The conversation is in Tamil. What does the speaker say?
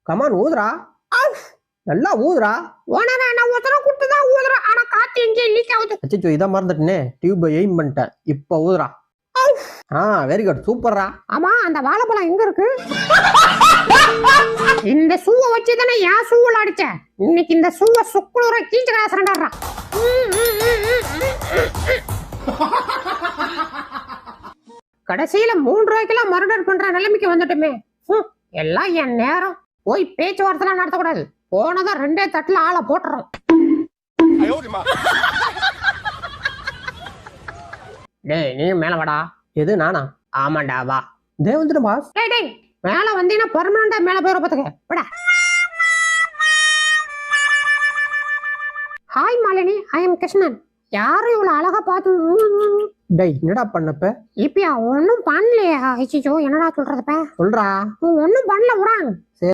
கமான் ஊதுறா. நல்லா ஊதுறா. ஓனரா நான் ஒருத்தர கொடுத்து தான் ஊதுறேன். ஆனா காத்து எங்கே லீக் ஆகுது. அச்சோ இதான் மறந்துட்டனே. டியூபை எய்ம் பண்ணிட்டேன். இப்போ ஊதுறா. வெரி குட் சூப்பர்ரா. ஆமா அந்த வாழைப்பழம் எங்க இருக்கு? இந்த சூவை வச்சு தானே என் சூவில் அடிச்சேன். இன்னைக்கு இந்த சூவை சுக்குளுற கீஞ்சு காசுறான். கடைசியில 3 ரூபாய்க்கெல்லாம் மர்டர் பண்ற நிலைமைக்கு வந்துட்டுமே. எல்லாம் என் நேரம். போய் பேச்சுவார்த்தை நடத்தக்கூடாது. போனதான் 2 தட்டுல ஆளை போட்டுறோம். டேய் நீ மேல வாடா. எது நானா? ஆமாண்டா வா. டே வந்துட்டு பாஸ். டேய் மேல வந்தீங்கன்னா பெர்மனண்டா மேல போயிட பாத்துக்க. விட. Hi Malini, I am Krishnan. யாரும் இவ்வளவு அழகா பார்த்து டேய் என்னடா பண்ணப்ப? இப்பயா ஒன்னும் பண்ணலையா? ஐயோ என்னடா சொல்றதுப்ப? சொல்றா. ஒன்னும் பண்ணல விடாங்க.